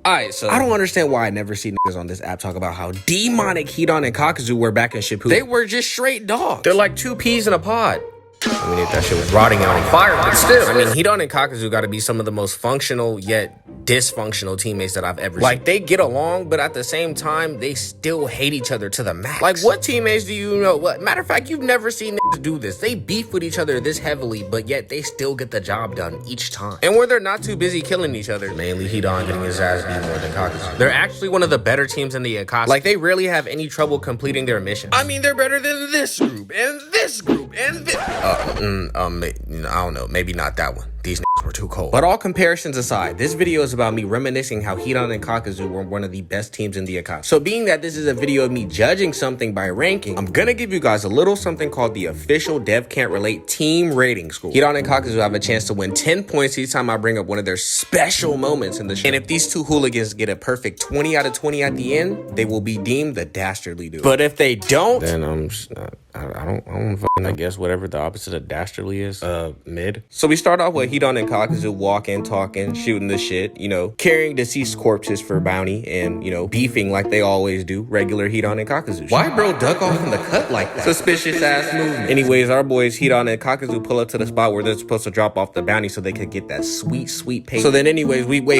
Alright, so I don't understand why I never see niggas on this app talk about how demonic Hidan and Kakuzu were back in Shippuden. They were just straight dogs. They're like two peas in a pod. I mean, if that shit was rotting out on fire, but still. I mean, Hidan and Kakuzu gotta be some of the most functional yet dysfunctional teammates that I've ever seen. Like, they get along, but at the same time, they still hate each other to the max. Like, what teammates do you know? What matter of fact, you've never seen niggas do this. They beef with each other this heavily, but yet they still get the job done each time. And where they're not too busy killing each other, mainly Hidan getting his ass beat more than Kakuzu. They're actually one of the better teams in the Akatsuki. Like, they rarely have any trouble completing their missions. I mean, they're better than this group, and this group, and this. I don't know, maybe not that one. These niggas were too cold. But all comparisons aside, this video is about me reminiscing how Hidan and Kakuzu were one of the best teams in the Akatsuki. So being that this is a video of me judging something by ranking, I'm gonna give you guys a little something called the official Dev Can't Relate team rating score. Hidan and Kakuzu have a chance to win 10 points each time I bring up one of their special moments in the show. And if these two hooligans get a perfect 20 out of 20 at the end, they will be deemed the dastardly dude. But if they don't, then I don't fucking, I guess whatever the opposite of dastardly is, mid. So we start off with Hidan and Kakuzu walking, talking, shooting the shit, you know, carrying deceased corpses for bounty and, you know, beefing like they always do, regular Hidan and Kakuzu. Why bro duck off in the cut like that? Suspicious ass movement. Anyways, our boys Hidan and Kakuzu pull up to the spot where they're supposed to drop off the bounty so they could get that sweet, sweet pay. So then anyways, wait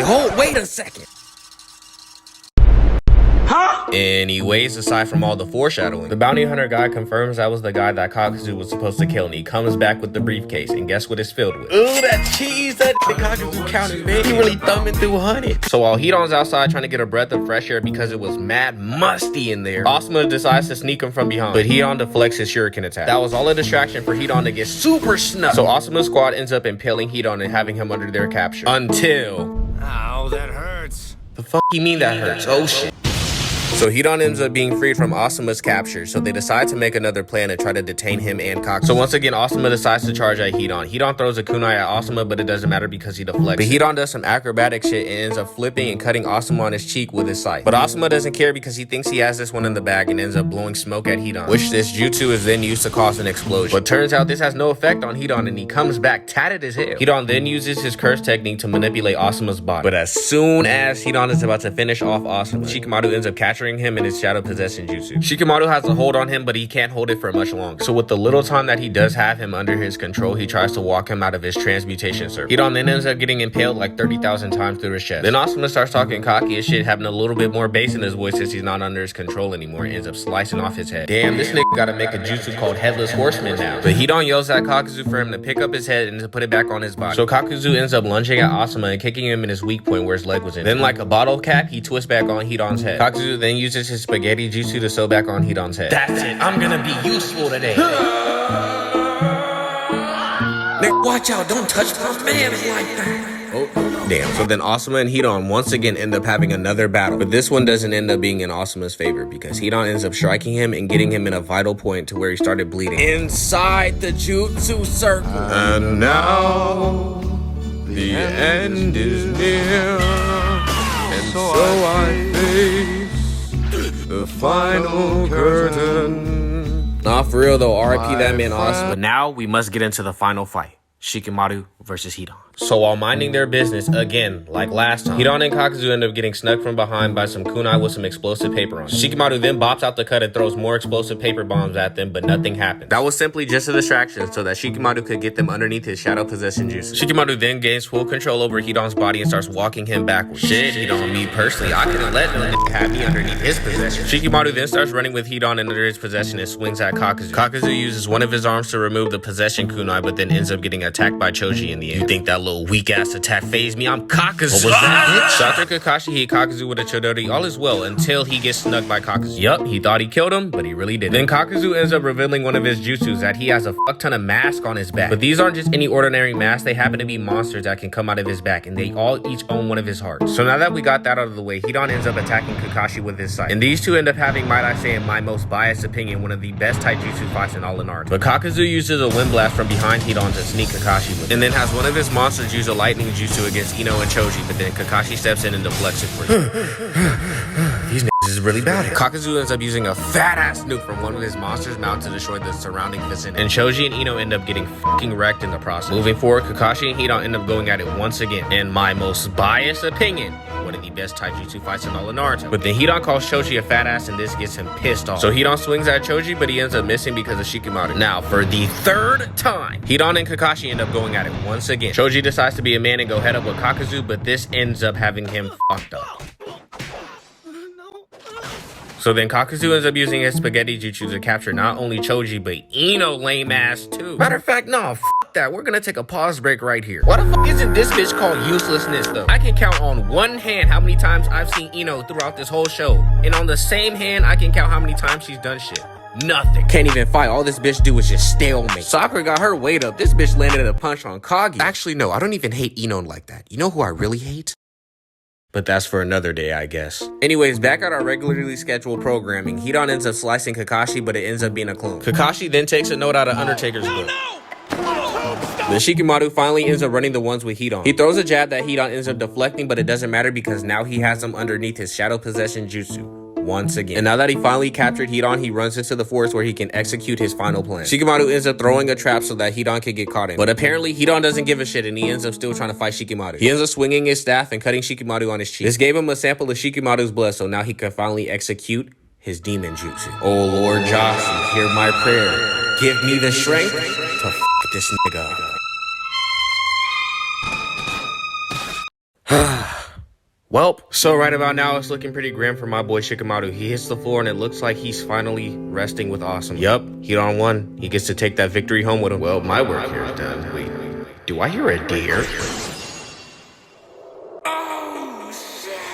a second. Anyways, aside from all the foreshadowing, the bounty hunter guy confirms that was the guy that Kakuzu was supposed to kill, and he comes back with the briefcase, and guess what it's filled with? Ooh, that cheese that Kakuzu counted, man. He really thumbing through 100. So while Hidan's outside trying to get a breath of fresh air because it was mad musty in there, Asuma decides to sneak him from behind, but Hidan deflects his shuriken attack. That was all a distraction for Hidan to get super snuffed. So Asuma's squad ends up impaling Hidan and having him under their capture. Until... Ow, that hurts. The fuck you mean that hurts? Oh shit. So Hidan ends up being freed from Asuma's capture, so they decide to make another plan and try to detain him and Kakuzu. So once again, Asuma decides to charge at Hidan. Hidan throws a kunai at Asuma, but it doesn't matter because he deflects. But Hidan does some acrobatic shit and ends up flipping and cutting Asuma on his cheek with his scythe. But Asuma doesn't care because he thinks he has this one in the bag and ends up blowing smoke at Hidan, which this jutsu is then used to cause an explosion. But turns out this has no effect on Hidan and he comes back tatted as hell. Hidan then uses his curse technique to manipulate Asuma's body. But as soon as Hidan is about to finish off Asuma, Shikamaru ends up capturing him in his shadow possession jutsu. Shikamaru has a hold on him, but he can't hold it for much longer. So with the little time that he does have him under his control, he tries to walk him out of his transmutation circle. Hidan then ends up getting impaled like 30,000 times through his chest. Then Asuma starts talking cocky as shit, having a little bit more bass in his voice since he's not under his control anymore, and ends up slicing off his head. Damn, this nigga gotta make a jutsu called Headless Horseman now. But Hidan yells at Kakuzu for him to pick up his head and to put it back on his body. So Kakuzu ends up lunging at Asuma and kicking him in his weak point where his leg was in. Then like a bottle cap, he twists back on Hidan's head. Kakuzu then uses his spaghetti jutsu to sew back on Hidan's head. That's it, I'm gonna be useful today. Nigga, watch out, don't touch my man like that. Oh, damn. So then Asuma and Hidan once again end up having another battle, but this one doesn't end up being in Asuma's favor because Hidan ends up striking him and getting him in a vital point to where he started bleeding inside the jutsu circle. And now the end is near, and so I face the final curtain. Nah, for real though, RIP that man Asuma. But now we must get into the final fight. Shikamaru versus Hidan. So while minding their business, again, like last time, Hidan and Kakuzu end up getting snuck from behind by some kunai with some explosive paper on it. Shikamaru then bops out the cut and throws more explosive paper bombs at them, but nothing happens. That was simply just a distraction so that Shikamaru could get them underneath his shadow possession juice. Shikamaru then gains full control over Hidan's body and starts walking him backwards. Shit, Hidan, me personally, I couldn't let him have me underneath his possession. Shikamaru then starts running with Hidan under his possession and swings at Kakuzu. Kakuzu uses one of his arms to remove the possession kunai, but then ends up getting attacked by Choji in the end. You think that little weak ass attack phased me? I'm Kakuzu. What was that, bitch? Dr. Kakashi hit Kakuzu with a Chodori, all is well until he gets snuck by Kakuzu. Yup, he thought he killed him, but he really didn't. Then Kakuzu ends up revealing one of his jutsus that he has a fuck ton of masks on his back. But these aren't just any ordinary masks, they happen to be monsters that can come out of his back, and they all each own one of his hearts. So now that we got that out of the way, Hidan ends up attacking Kakashi with his scythe. And these two end up having, might I say in my most biased opinion, one of the best taijutsu fights in all in art. But Kakuzu uses a wind blast from behind Hidan to sneak Kakashi with it, and then has one of his monsters use a lightning jutsu against Ino and Choji, but then Kakashi steps in and deflects it for you. These niggas is really bad. Kakuzu ends up using a fat-ass nuke from one of his monsters' mount to destroy the surrounding vicinity, and Choji and Ino end up getting fucking wrecked in the process. Moving forward, Kakashi and Hidan end up going at it once again. In my most biased opinion, one of the best taijutsu fights in all of Naruto. But then Hidan calls Choji a fat ass and this gets him pissed off. So Hidan swings at Choji, but he ends up missing because of Shikamaru. Now, for the third time, Hidan and Kakashi end up going at it once again. Choji decides to be a man and go head up with Kakuzu, but this ends up having him fucked up. So then Kakuzu ends up using his spaghetti jutsu to capture not only Choji, but Ino lame ass too. Matter of fact, no, f that. We're gonna take a pause break right here. Why the fuck isn't this bitch called uselessness though? I can count on one hand how many times I've seen Ino throughout this whole show. And on the same hand, I can count how many times she's done shit. Nothing. Can't even fight. All this bitch do is just stalemate. Sakura got her weight up. This bitch landed a punch on Kagi. Actually, no, I don't even hate Ino like that. You know who I really hate? But that's for another day, I guess. Anyways, back at our regularly scheduled programming, Hidan ends up slicing Kakashi, but it ends up being a clone. Kakashi then takes a note out of Undertaker's book. The Shikamaru finally ends up running the ones with Hidan. He throws a jab that Hidan ends up deflecting, but it doesn't matter because now he has him underneath his shadow possession jutsu. Once again. And now that he finally captured Hidan, he runs into the forest where he can execute his final plan. Shikamaru ends up throwing a trap so that Hidan can get caught in. But apparently, Hidan doesn't give a shit and he ends up still trying to fight Shikamaru. He ends up swinging his staff and cutting Shikamaru on his cheek. This gave him a sample of Shikamaru's blood, so now he can finally execute his demon jutsu. Oh Lord Joshi, hear my prayer. Give me the strength to f this nigga. Welp, so right about now, it's looking pretty grim for my boy Shikamaru. He hits the floor and it looks like he's finally resting with Asuma. Yup, Hidan won. He gets to take that victory home with him. Well, my work here is done. Wait, do I hear a deer?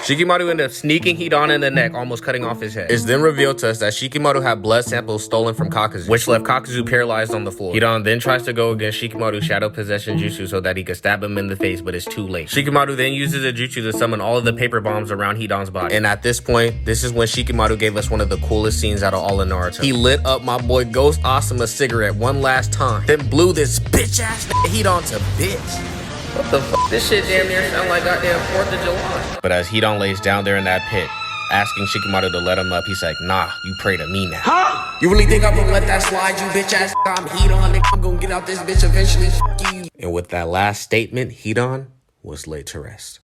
Shikamaru ended up sneaking Hidan in the neck, almost cutting off his head. It's then revealed to us that Shikamaru had blood samples stolen from Kakuzu, which left Kakuzu paralyzed on the floor. Hidan then tries to go against Shikamaru's shadow possession jutsu so that he could stab him in the face, but it's too late. Shikamaru then uses a jutsu to summon all of the paper bombs around Hidan's body. And at this point, this is when Shikamaru gave us one of the coolest scenes out of all of Naruto. He lit up my boy Ghost Asuma's cigarette one last time, then blew this bitch-ass Hidan to bits. What the fuck? This shit damn near sound like goddamn 4th of July. But as Hidan lays down there in that pit, asking Shikamaru to let him up, he's like, nah, you pray to me now. Huh? You really think I'm gonna let that slide, you bitch ass? I'm Hidan, nigga. I'm gonna get out this bitch eventually. Fuck you. And with that last statement, Hidan was laid to rest.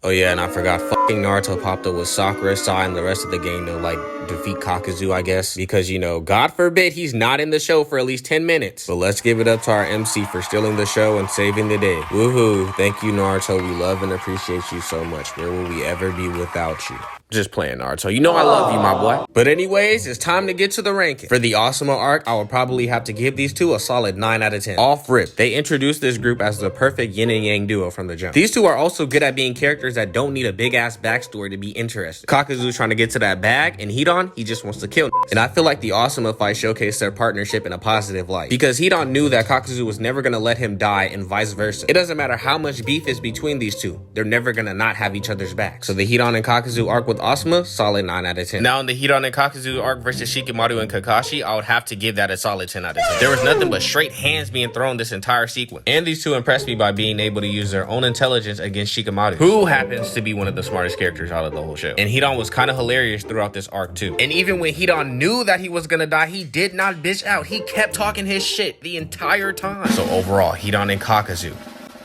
Oh yeah, and I forgot, fucking Naruto popped up with Sakura, Sai, and the rest of the gang to, like, defeat Kakuzu, I guess. Because, you know, God forbid he's not in the show for at least 10 minutes. But let's give it up to our MC for stealing the show and saving the day. Woohoo. Thank you, Naruto. We love and appreciate you so much. Where will we ever be without you? Just playing, Naruto. You know I love you, my boy. But anyways, it's time to get to the ranking. For the Asuma arc, I will probably have to give these two a solid 9 out of 10. Off rip, they introduced this group as the perfect yin and yang duo from the jump. These two are also good at being characters that don't need a big ass backstory to be interesting. Kakuzu's trying to get to that bag, and Hidan, he just wants to kill. And I feel like the Asuma fight showcased their partnership in a positive light. Because Hidan knew that Kakuzu was never gonna let him die and vice versa. It doesn't matter how much beef is between these two. They're never gonna not have each other's back. So the Hidan and Kakuzu arc with Asuma, solid 9 out of 10. Now in the Hidan and Kakuzu arc versus Shikamaru and Kakashi, I would have to give that a solid 10 out of 10. There was nothing but straight hands being thrown this entire sequence. And these two impressed me by being able to use their own intelligence against Shikamaru, who happens to be one of the smartest characters out of the whole show. And Hidan was kind of hilarious throughout this arc too. And even when Hidan knew that he was gonna die, he did not bitch out. He kept talking his shit the entire time. So overall, Hidan and Kakuzu,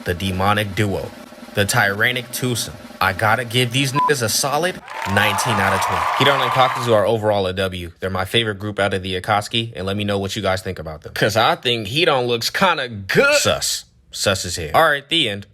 the demonic duo, the tyrannic twosome, I gotta give these niggas a solid 19 out of 20. Hidan and Kakuzu are overall a W. They're my favorite group out of the Akatsuki, and let me know what you guys think about them. Cause I think Hidan looks kinda good. Sus as hell. Alright, the end.